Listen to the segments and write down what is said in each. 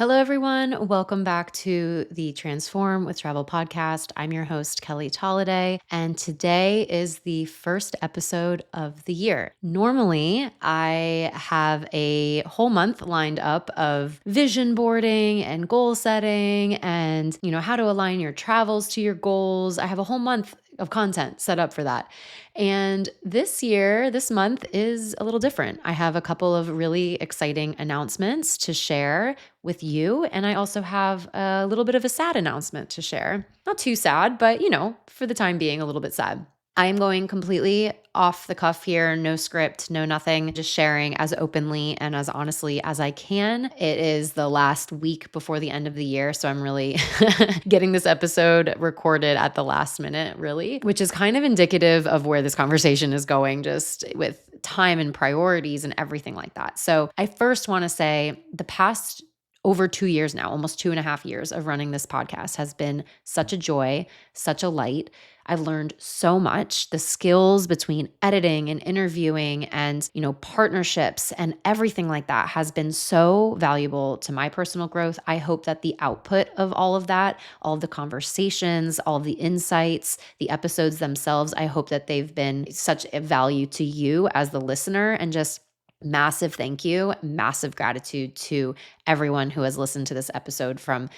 Hello, everyone. Welcome back to the Transform with Travel podcast. I'm your host, Kelly Tolliday, and today is the first episode of the year. Normally, I have a whole month lined up of vision boarding and goal setting and, how to align your travels to your goals. I have a whole month of content set up for that. And this month is a little different. I have a couple of really exciting announcements to share with you. And I also have a little bit of a sad announcement to share. Not too sad, but for the time being, a little bit sad. I am going completely off the cuff here, no script, no nothing, just sharing as openly and as honestly as I can. It is the last week before the end of the year, so I'm really getting this episode recorded at the last minute, really, which is kind of indicative of where this conversation is going, just with time and priorities and everything like that. So I first want to say the past over 2 years now, almost 2.5 years of running this podcast has been such a joy, such a light. I've learned so much. The skills between editing and interviewing and, partnerships and everything like that has been so valuable to my personal growth. I hope that the output of all of that, all of the conversations, all of the insights, the episodes themselves, I hope that they've been such a value to you as the listener, and just massive thank you, massive gratitude to everyone who has listened to this episode from,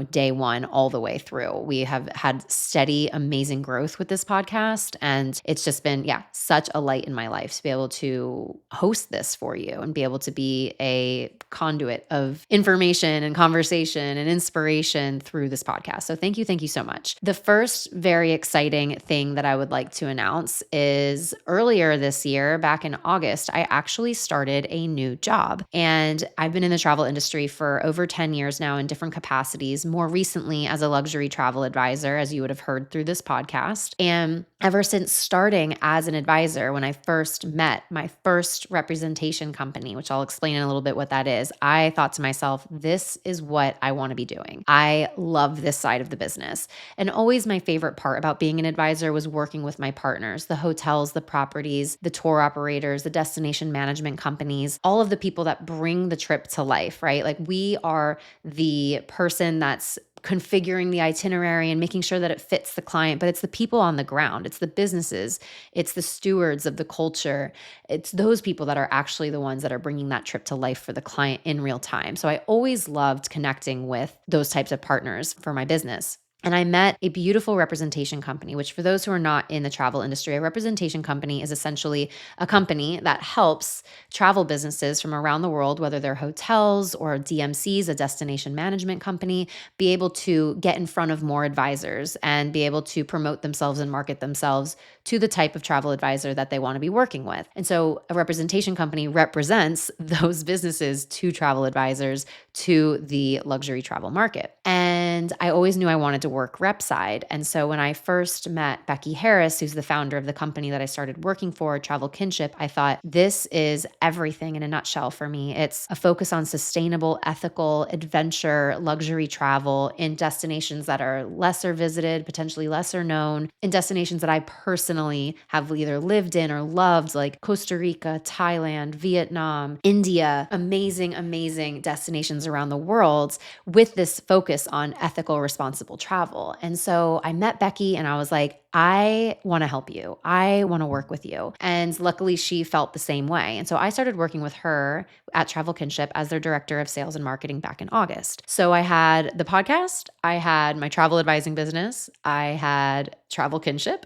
day one all the way through. We have had steady, amazing growth with this podcast. And it's just been, such a light in my life to be able to host this for you and be able to be a conduit of information and conversation and inspiration through this podcast. So thank you so much. The first very exciting thing that I would like to announce is earlier this year, back in August, I actually started a new job. And I've been in the travel industry for over 10 years now in different capacities, more recently as a luxury travel advisor, as you would have heard through this podcast. And ever since starting as an advisor, when I first met my first representation company, which I'll explain in a little bit what that is, I thought to myself, this is what I want to be doing. I love this side of the business. And always my favorite part about being an advisor was working with my partners, the hotels, the properties, the tour operators, the destination management companies, all of the people that bring the trip to life, right? Like we are the person that's configuring the itinerary and making sure that it fits the client, but it's the people on the ground, it's the businesses, it's the stewards of the culture. It's those people that are actually the ones that are bringing that trip to life for the client in real time. So I always loved connecting with those types of partners for my business. And I met a beautiful representation company, which for those who are not in the travel industry, a representation company is essentially a company that helps travel businesses from around the world, whether they're hotels or DMCs, a destination management company, be able to get in front of more advisors and be able to promote themselves and market themselves to the type of travel advisor that they want to be working with. And so a representation company represents those businesses to travel advisors to the luxury travel market. And I always knew I wanted to work rep side. And so when I first met Becky Harris, who's the founder of the company that I started working for, Travel Kinship, I thought this is everything in a nutshell for me. It's a focus on sustainable, ethical, adventure, luxury travel in destinations that are lesser visited, potentially lesser known, in destinations that I personally have either lived in or loved, like Costa Rica, Thailand, Vietnam, India, amazing destinations around the world with this focus on ethical, responsible travel. And so I met Becky and I was like, I want to help you. I want to work with you. And luckily she felt the same way. And so I started working with her at Travel Kinship as their director of sales and marketing back in August. So I had the podcast, I had my travel advising business, I had Travel Kinship,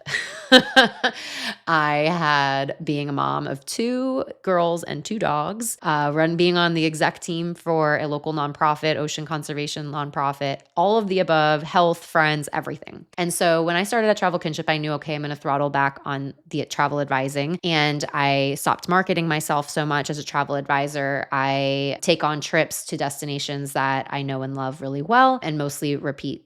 I had being a mom of 2 girls and 2 dogs, being on the exec team for a local nonprofit, ocean conservation nonprofit, all of the above, health, friends, everything. And so when I started at Travel Kinship, I knew, okay, I'm going to throttle back on the travel advising. And I stopped marketing myself so much as a travel advisor. I take on trips to destinations that I know and love really well and mostly repeat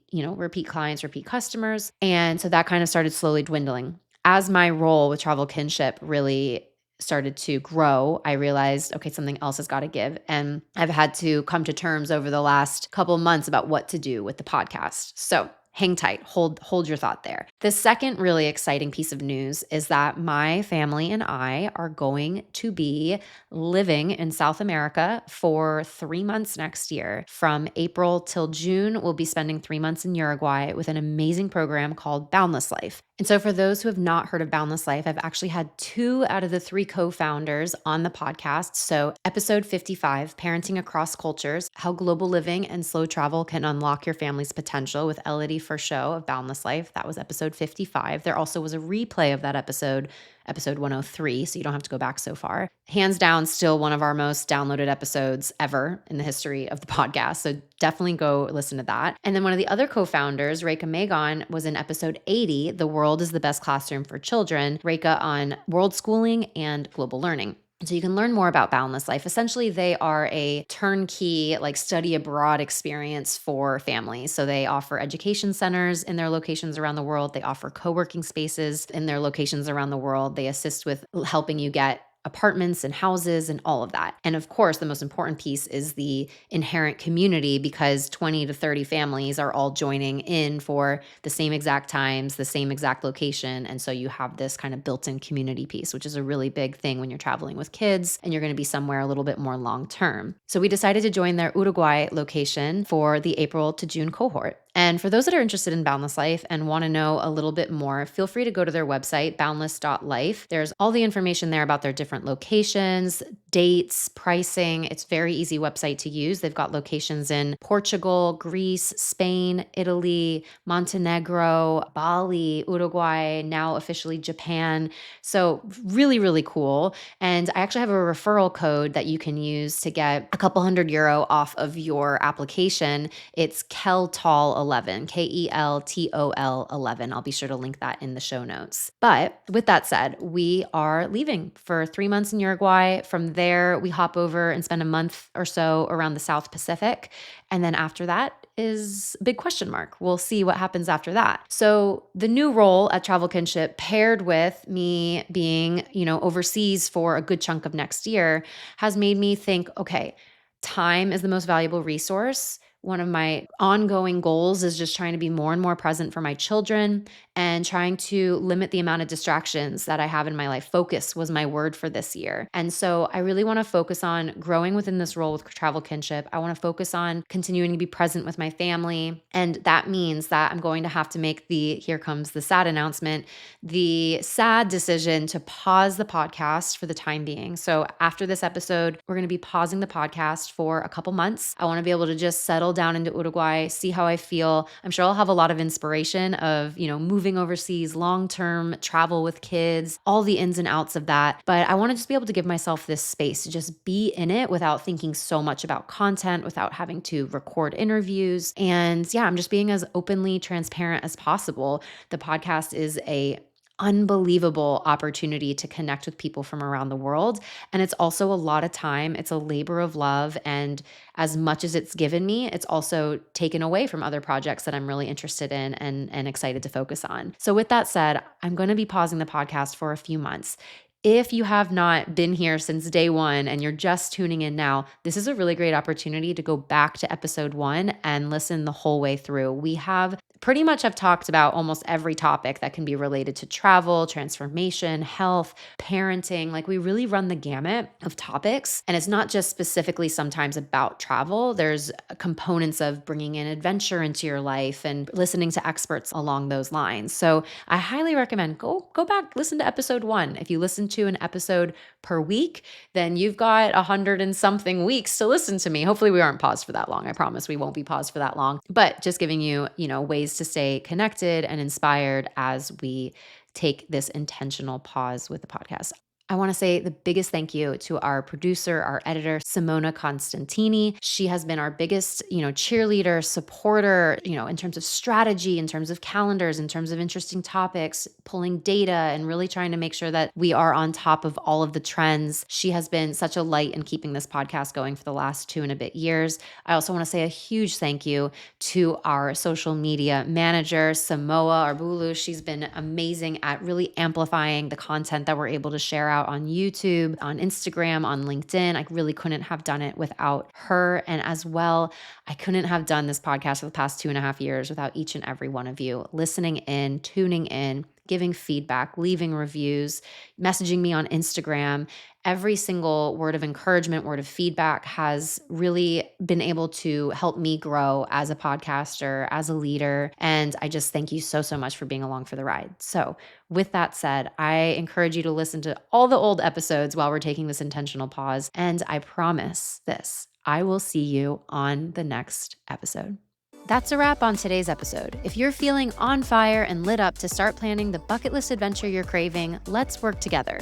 clients, repeat customers. And so that kind of started slowly dwindling. As my role with Travel Kinship really started to grow, I realized, okay, something else has got to give. And I've had to come to terms over the last couple months about what to do with the podcast. So hang tight, hold your thought there. The second really exciting piece of news is that my family and I are going to be living in South America for 3 months next year. From April till June, we'll be spending 3 months in Uruguay with an amazing program called Boundless Life. And so for those who have not heard of Boundless Life, I've actually had 2 out of the 3 co-founders on the podcast. So episode 55, Parenting Across Cultures, How Global Living and Slow Travel Can Unlock Your Family's Potential with Elodie Show of Boundless Life. That was episode 55. There also was a replay of that episode 103, so you don't have to go back so far. Hands down, still one of our most downloaded episodes ever in the history of the podcast. So definitely go listen to that. And then one of the other co-founders, Reka Magon, was in episode 80, The World is the Best Classroom for Children, Reka on world schooling and global learning. So you can learn more about Boundless Life. Essentially, they are a turnkey, like study abroad experience for families. So they offer education centers in their locations around the world. They offer co-working spaces in their locations around the world. They assist with helping you get apartments and houses and all of that. And of course, the most important piece is the inherent community, because 20 to 30 families are all joining in for the same exact times, the same exact location. And so you have this kind of built-in community piece, which is a really big thing when you're traveling with kids and you're going to be somewhere a little bit more long-term. So we decided to join their Uruguay location for the April to June cohort. And for those that are interested in Boundless Life and want to know a little bit more, feel free to go to their website, boundless.life. There's all the information there about their different locations, dates, pricing. It's a very easy website to use. They've got locations in Portugal, Greece, Spain, Italy, Montenegro, Bali, Uruguay, now officially Japan. So really, really cool. And I actually have a referral code that you can use to get a couple €100 off of your application. It's KELTOL11, KELTOL 11. I'll be sure to link that in the show notes. But with that said, we are leaving for 3 months in Uruguay. From there, we hop over and spend a month or so around the South Pacific. And then after that is a big question mark. We'll see what happens after that. So the new role at Travel Kinship, paired with me being, overseas for a good chunk of next year, has made me think, okay, time is the most valuable resource. One of my ongoing goals is just trying to be more and more present for my children and trying to limit the amount of distractions that I have in my life. Focus was my word for this year. And so I really want to focus on growing within this role with Travel Kinship. I want to focus on continuing to be present with my family. And that means that I'm going to have to make here comes the sad announcement, the sad decision to pause the podcast for the time being. So after this episode, we're going to be pausing the podcast for a couple months. I want to be able to just settle down into Uruguay, see how I feel. I'm sure I'll have a lot of inspiration of, moving overseas, long-term travel with kids, all the ins and outs of that. But I want to just be able to give myself this space to just be in it without thinking so much about content, without having to record interviews. And yeah, I'm just being as openly transparent as possible. The podcast is a unbelievable opportunity to connect with people from around the world. And it's also a lot of time. It's a labor of love. And as much as it's given me, it's also taken away from other projects that I'm really interested in and excited to focus on. So with that said, I'm going to be pausing the podcast for a few months. If you have not been here since day one and you're just tuning in now, this is a really great opportunity to go back to episode 1 and listen the whole way through. We have pretty much have talked about almost every topic that can be related to travel, transformation, health, parenting. Like we really run the gamut of topics. And it's not just specifically sometimes about travel. There's components of bringing in adventure into your life and listening to experts along those lines. So I highly recommend go back, listen to episode 1. If you listen to an episode per week, then you've got 100 and something weeks to listen to me. Hopefully we aren't paused for that long. I promise we won't be paused for that long, but just giving you, ways to stay connected and inspired as we take this intentional pause with the podcast. I want to say the biggest thank you to our producer, our editor, Simona Constantini. She has been our biggest, cheerleader, supporter, in terms of strategy, in terms of calendars, in terms of interesting topics, pulling data and really trying to make sure that we are on top of all of the trends. She has been such a light in keeping this podcast going for the last 2 and a bit years. I also want to say a huge thank you to our social media manager, Samoa Arbulu. She's been amazing at really amplifying the content that we're able to share out on YouTube, on Instagram, on LinkedIn. I really couldn't have done it without her. And as well, I couldn't have done this podcast for the past 2.5 years without each and every one of you listening in, tuning in, giving feedback, leaving reviews, messaging me on Instagram. Every single word of encouragement, word of feedback has really been able to help me grow as a podcaster, as a leader. And I just thank you so, so much for being along for the ride. So with that said, I encourage you to listen to all the old episodes while we're taking this intentional pause. And I promise this, I will see you on the next episode. That's a wrap on today's episode. If you're feeling on fire and lit up to start planning the bucket list adventure you're craving, let's work together.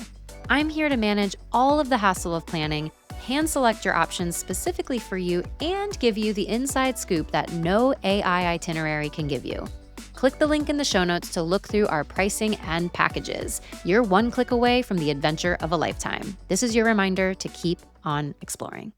I'm here to manage all of the hassle of planning, hand select your options specifically for you, and give you the inside scoop that no AI itinerary can give you. Click the link in the show notes to look through our pricing and packages. You're one click away from the adventure of a lifetime. This is your reminder to keep on exploring.